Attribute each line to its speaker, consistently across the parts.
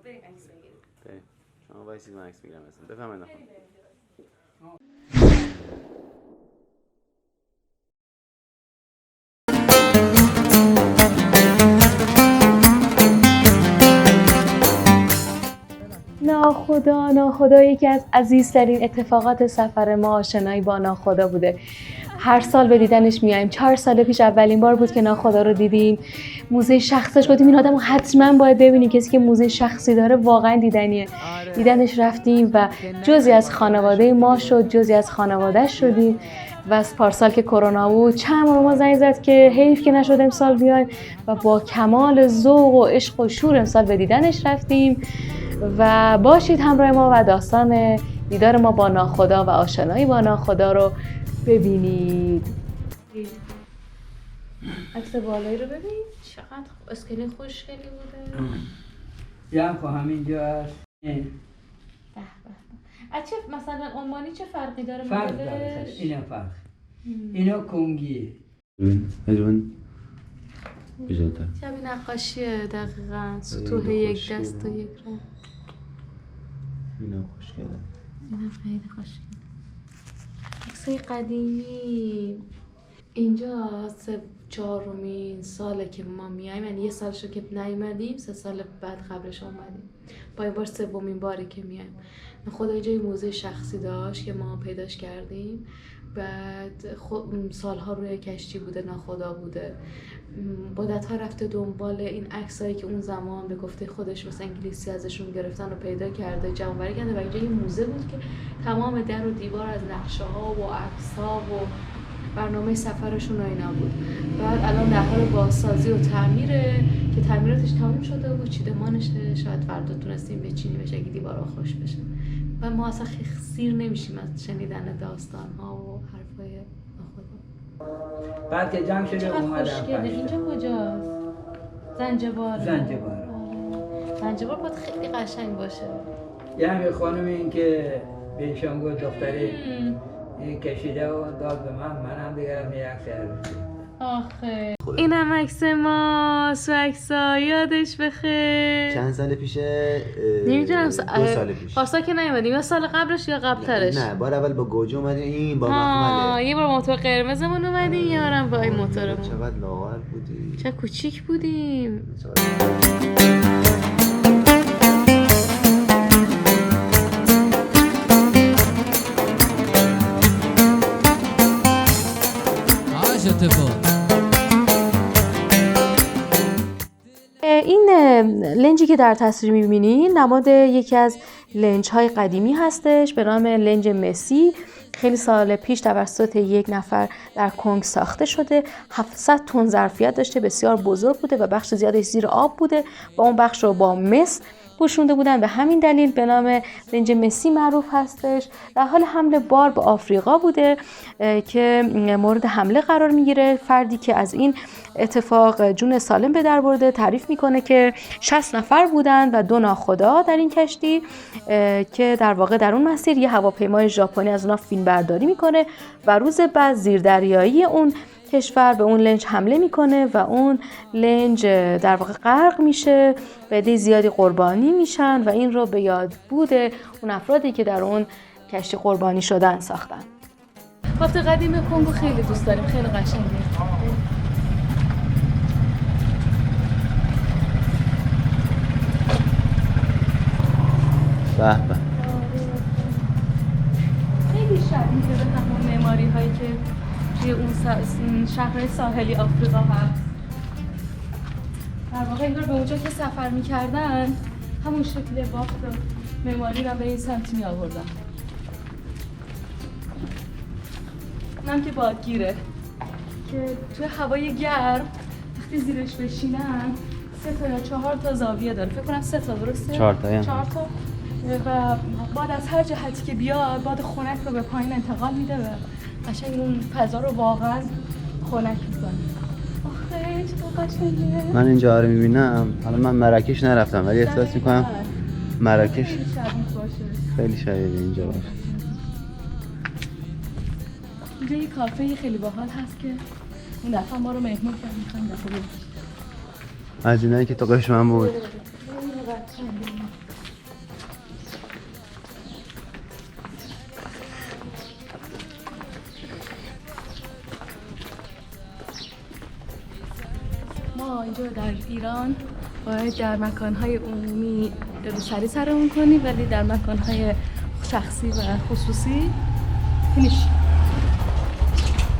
Speaker 1: بریم عکس بگیریم.
Speaker 2: بریم. شما وایسید من عکس بگیرم مثلا. بفهمید.
Speaker 1: ناخدا یکی از عزیزترین اتفاقات سفر ما آشنایی با ناخدا بوده. هر سال به دیدنش میایم. 4 سال پیش اولین بار بود که ناخدا رو دیدیم. موزه شخصش گفتیم این آدمو حتما باید ببینیم، کسی که موزه شخصی داره واقعا دیدنیه. دیدنش رفتیم و جزئی از خانواده ما شد، جزئی از خانواده‌اش شدیم. و از پارسال که کرونا بود چند بار ما زنگ زد که حیف که نشد امسال بیایم و با کمال ذوق و عشق و شور امسال به دیدنش رفتیم. و باشید همراه ما و داستان دیدار ما با ناخدا و آشنایی با ناخدا رو ببینید. عکس بالایی رو ببین چقدر اسکلین خوشگلی بوده.
Speaker 3: یا خب همینجا هست.
Speaker 1: چه مثلا عمانی چه فرقی داره؟
Speaker 3: فرق داره. اینا فرق. اینا کنگیه.
Speaker 2: بدون بیشتر.
Speaker 1: شبیه نقاشیه دقیقاً. سطوح یک دست و یک رنگ.
Speaker 2: اینا خوشگله.
Speaker 1: اینا خیلی خوشگله. عکسای قدیمی. اینجا 4مین ساله که ما میایم، یعنی 1 سالشو که نیومدیم، 3 سال بعد قبلش اومدیم. با این بار 3مین باری که میایم. خدا اینجا یه موزه شخصی داشت که ما پیداش کردیم. بعد سالها روی کشتی بوده، ناخدا بوده. مدت‌ها رفته دنبال این عکسایی که اون زمان به گفته خودش مثلا انگلیسی ازشون گرفتن و پیدا کرده، جمع‌آوری کرده و اینجا یه موزه بود که تمام در و دیوار از نقشه‌ها و عکس‌ها و برنامه سفرشون و اینا بود. بعد الان در حال بازسازی و تعمیره که تعمیراتش تموم شده و چیدمانشه. شاید فردا تونستیم بچینیمش اگه دیوارها خوش بشه. و ما اصلا سیر نمیشیم از شنیدن داستان‌ها و حرفای ناخدا.
Speaker 3: بعد که جمع شده اومدم.
Speaker 1: اینجا کجاست؟ زنجبار. زنجبار باید خیلی قشنگ باشه.
Speaker 3: یه همین خانم این که بهشان گفت دختری این کشیده و داد به منم دیگه هم یه عکس
Speaker 1: آخه اینم عکس ماست و عکس‌ها یادش بخیر.
Speaker 2: چند سال پیشه؟
Speaker 1: نمیدونم
Speaker 2: 2 سال پیش.
Speaker 1: پارسال که نیومدیم، یا سال قبلش یا قبل‌ترش؟
Speaker 2: نه بار اول با گوجه اومدیم، این با مخمله.
Speaker 1: یه بار موتور قرمزمون اومدیم، یه بارم با این موتورمون.
Speaker 2: چقدر لاغر بودی.
Speaker 1: چه کوچیک بودیم. این لنجی که در تصویر می‌بینید نماد یکی از لنج‌های قدیمی هستش به نام لنج مسی. خیلی سال پیش توسط یک نفر در کنگ ساخته شده. 700 تن ظرفیت داشته، بسیار بزرگ بوده و بخش زیادش زیر آب بوده و اون بخش رو با مس پوشونده بودن. به همین دلیل به نام لنج مسی معروف هستش. در حال حمل بار به آفریقا بوده که مورد حمله قرار میگیره. فردی که از این اتفاق جون سالم به در برده تعریف میکنه که 60 نفر بودن و 2 ناخدا در این کشتی که در واقع در اون مسیر یه هواپیمای ژاپنی از اونها فیلم برداری میکنه و روز بعد زیردریایی اون کشور به اون لنج حمله میکنه و اون لنج در واقع غرق میشه و عده زیادی قربانی میشن و این رو به یاد بوده اون افرادی که در اون کشتی قربانی شدن ساختن. بافت قدیم کنگو خیلی دوست داریم، خیلی قشنگه.
Speaker 2: به به.
Speaker 1: خیلی شبیه به همون معماری هایی که توی اون شهرهای ساحلی آفریقا هست. در واقع انگار به اونجا که سفر میکردن همون شکل بافت و معماری رو به این سمت می آوردن. اونم که بادگیره که توی هوای گرم وقتی زیرش بشینن 3 تا یا 4 تا زاویه داره. فکر کنم 3 تا درسته؟
Speaker 2: 4 تا.
Speaker 1: 4 تا و باد از هر جهتی که بیاد باد خنک رو به پایین انتقال میده و قشنگ اون فضا رو واقعا خنک میکنه. آخه چطور قشنگه.
Speaker 2: من اینجا رو میبینم. حالا من مراکش نرفتم ولی احساس میکنم مراکش خیلی شبیه به اینجا باشه.
Speaker 1: اینجا یه کافه خیلی باحال هست که اون دفعه ما رو مهمون کرد. میخوایم دفعه
Speaker 2: از اینایی که تو قش من بود.
Speaker 1: اینجا در ایران باید در مکان‌های عمومی روسری سرمون کنی، ولی در مکان‌های شخصی و خصوصی نیش.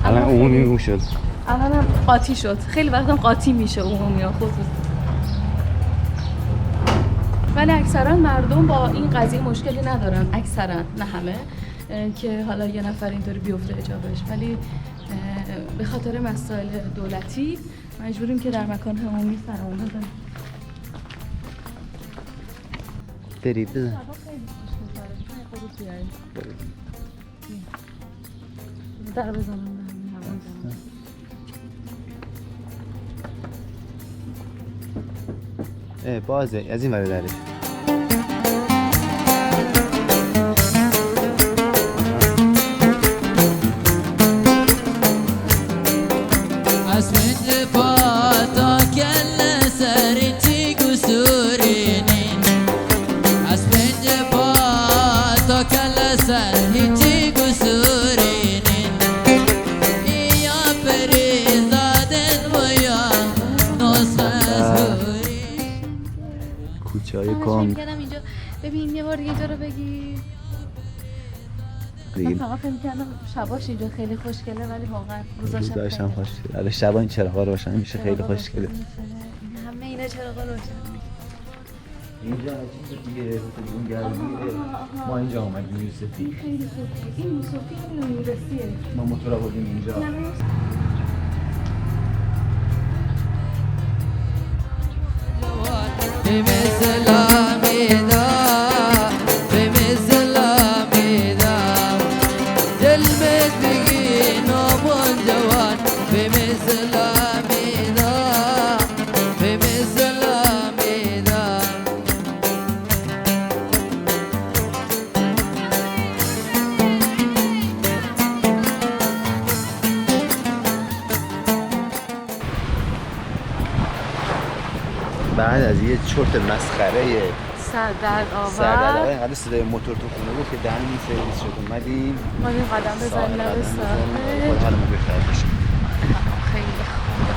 Speaker 2: الان عمومی شد.
Speaker 1: الان هم قاطی شد. خیلی وقت هم قاطی میشه عمومی ها خصوصی. ولی اکثرا مردم با این قضیه مشکلی ندارن، اکثرا، نه همه، که حالا یه نفر اینطوری بیفته اجابهش، ولی به خاطر مسائل دولتی مجبوریم که در مکان عمومی سرمون بزنیم.
Speaker 2: برید بزن.
Speaker 1: در بزنم.
Speaker 2: بازه از این ور داره. کوچه‌های کام.
Speaker 1: می‌کردم اینجا ببین یه بار دیگه اینجا رو بگی. من فقط فکر کردم شباش اینجا خیلی خوشگله، ولی واقعا روزاش
Speaker 2: هم خوشگله. الان شبا این چراغا روشن میشه، خیلی خوشگله.
Speaker 1: همه اینا چراغا روشن.
Speaker 2: اینجا عجیبه دیگه، اون گرمیه. ما اینجا اومدیم یوسفی.
Speaker 1: خیلی خوبه. این یوسفی هم نومیرسیه.
Speaker 2: ما موتور آوردیم اینجا. بعد از یه چرت مسخره سردرد اینقدر صدای موتور تو خونه بود که دهنمون سرویس شد. اومدیم
Speaker 1: ما این قدم بزنیم لب ساحل،
Speaker 2: خود حالمون بهتر بشه.
Speaker 1: خیلی خوبه.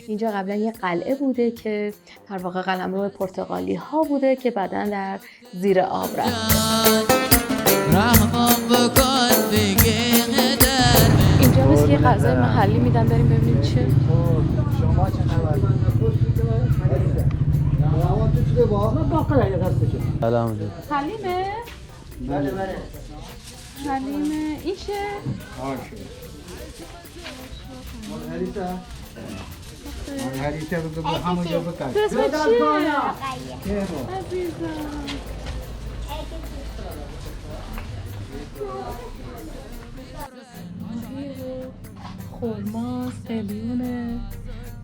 Speaker 1: اینجا قبلا یه قلعه بوده که در واقع قلمرو پرتغالی ها بوده که بعداً در زیر آب رفت. اینجا مثل یه غذای محلی میدن، بریم ببینیم چه.
Speaker 3: شما چه خبر؟
Speaker 2: سلام علیکم.
Speaker 1: حلیمه؟
Speaker 3: بله بله.
Speaker 1: حلیمه این چه؟
Speaker 3: هریسه بگو به همونجا بکن.
Speaker 1: تو اسمت چیه؟ عزیزم. خورماست، قلیونه،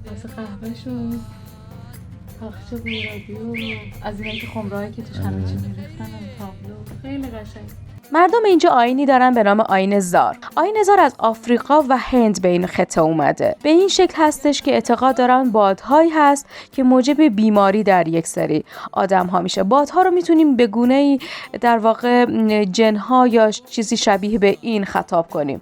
Speaker 1: واسه قهوهشون، تاخچه و رادیو، از اینایی که خمرهایی که توش همه چی میریختن، تابلو، خیلی قشنگ. مردم اینجا آیینی دارن به نام آیین زار. آیین زار از آفریقا و هند به این خطه اومده. به این شکل هستش که اعتقاد دارن بادهایی هست که موجب بیماری در یک سری آدم ها میشه. بادها رو میتونیم به گونه‌ای در واقع جنها یا چیزی شبیه به این خطاب کنیم.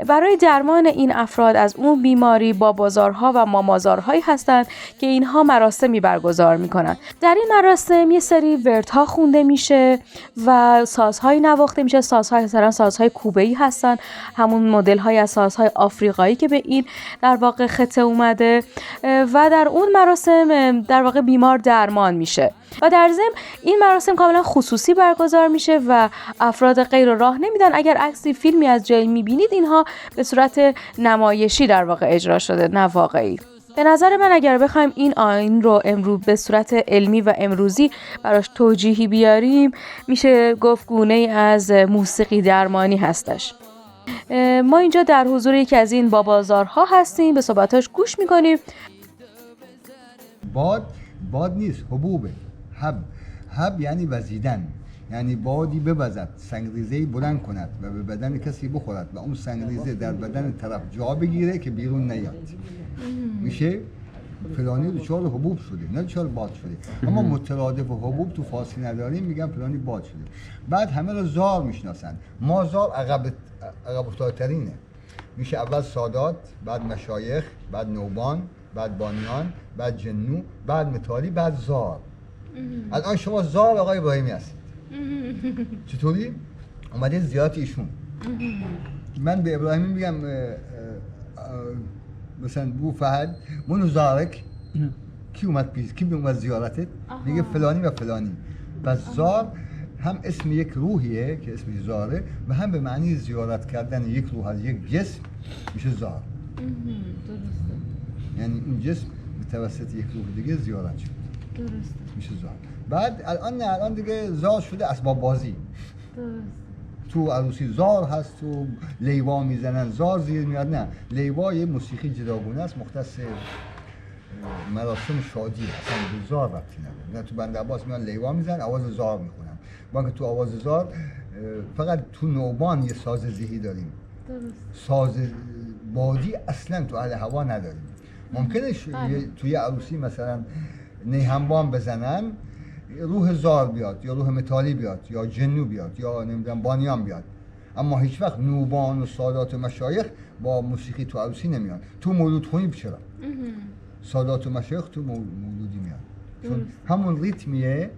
Speaker 1: برای درمان این افراد از اون بیماری بابازارها و مامازارهایی هستند که اینها مراسمی برگزار میکنن. در این مراسم یه سری وردها خونده میشه و سازهایی نواخته میشه. سازهای مثلا سازهای کوبه‌ای هستن، همون مدل‌های از سازهای آفریقایی که به این در واقع خطه اومده و در اون مراسم در واقع بیمار درمان میشه. و در ضمن این مراسم کاملا خصوصی برگزار میشه و افراد غیر رو راه نمیدن. اگر عکسی فیلمی از جایی میبینید اینها به صورت نمایشی در واقع اجرا شده، نه واقعی. به نظر من اگر بخوایم این آیین رو امروز به صورت علمی و امروزی براش توجیهی بیاریم، میشه گفت گونه‌ای از موسیقی درمانی هستش. ما اینجا در حضور یکی از این بابازارها هستیم، به صحبتاش گوش میکنیم.
Speaker 4: باد نیست، حبوبه. هب یعنی وزیدن، یعنی بادی بوزد، سنگریزه‌ای بلند کند و به بدن کسی بخورد و اون سنگریزه در بدن طرف جا بگیره که بیرون نیاد. میشه فلانی دچار حبوب شده، نه دچار باد شده. اما مترادف و حبوب تو فارسی نداریم، میگن فلانی باد شده. بعد همه رو زار میشناسن. ما زار عقب افتادترینه. میشه اول سادات، بعد مشایخ، بعد نوبان، بعد بانیان، بعد جنو، بعد متالی، بعد زار. الان شما زار آقای ابراهیمی هستید. چطوری؟ اومده زیارت ایشون. من به ابراهیمی میگم مثلا بو فهد منو زارک کی اومد پیش کی اومد زیارتت؟ میگه فلانی و فلانی. پس زار هم اسم یک روحیه که اسمش زاره و هم به معنی زیارت کردن یک روح از یک جسم میشه زار. یعنی اون جسم به توسط یک روح دیگه زیارت شد.
Speaker 1: درسته.
Speaker 4: میشه زار. بعد الان دیگه زار شده اسباب بازی. تو عروسی زار هست، تو لیوا میزنن زار زیر میاد. نه، لیوا یه موسیقی جداگونه است مختص مراسم شادی، اصلا به زار ربطی نداره. تو بنده عباس میان لیوا میزنن، آواز زار میخونن. ما که تو آواز زار فقط تو نوبان یه ساز زهی داریم. ساز بادی اصلا تو اهل هوا نداریم. ممکنه توی عروسی مثلا نیهنبان بزنن، روح زار بیاد یا روح متالی بیاد یا جنو بیاد یا نمیدونم بانیان بیاد، اما هیچ وقت نوبان و سادات و مشایخ با موسیقی تو عروسی نمیان. تو مولود خونی چرا؟ سادات و مشایخ تو مولودی میان، چون همون ریتمیه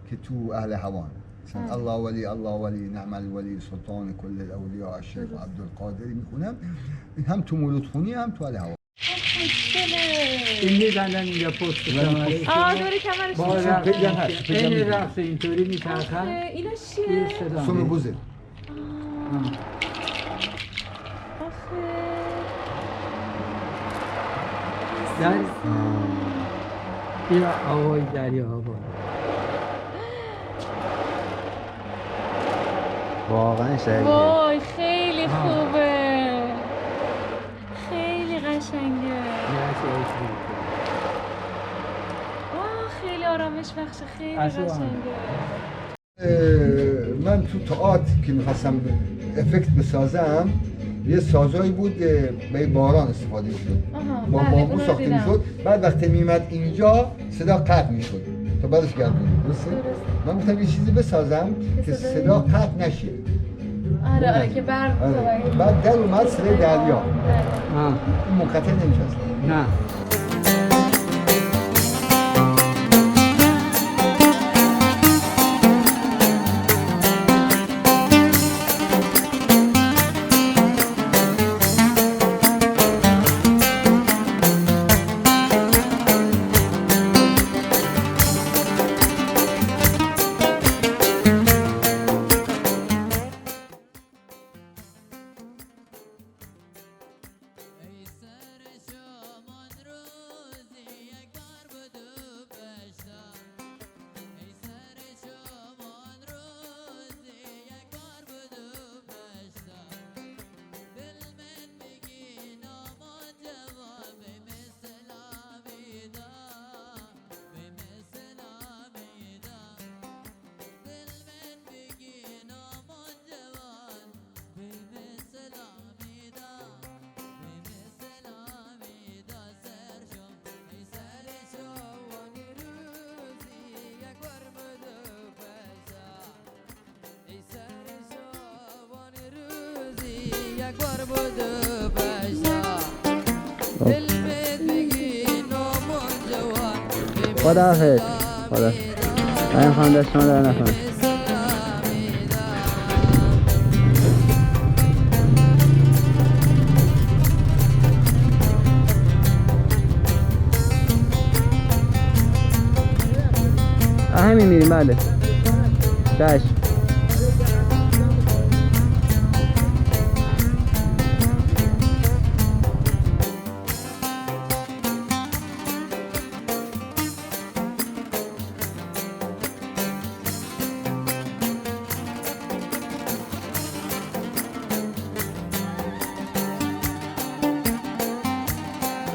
Speaker 4: که تو اهل هوان. مثلا الله ولی الله ولی نعم الولی سلطان کل الاولیاء الشیخ عبدالقادری میخونم، هم تو مولود خونی هم تو اهل هوان.
Speaker 3: این میزندن اینجا پشت کمرش.
Speaker 1: دوری کمرش.
Speaker 3: با رقص این رقص اینطوری میچرخن.
Speaker 1: اینا چیه؟
Speaker 4: سوم بوزه.
Speaker 3: در بیا آوای دریا آوا.
Speaker 2: واقعا شاید
Speaker 1: وای خیلی خوبه، خیلی قشنگه. خیلی آرامش بخشه، خیلی قشنگه.
Speaker 4: من تو تئاتر که میخواستم افکت بسازم یه سازایی بود به باران استفاده میشد، با بامبو ساخته میشد. بعد وقتی میمد اینجا صدا قطع میشد تا بعدش گردونید. درسته؟ من گفتم یه چیزی بسازم که صدا قطع نشه.
Speaker 1: آره که برق.
Speaker 4: بعد در اومد صدای دریا. این منقطع نمیشه اصلا.
Speaker 3: نه.
Speaker 2: خداحافظ. خدا این خانم دست شما در نکنه. همین میریم. بله چشم.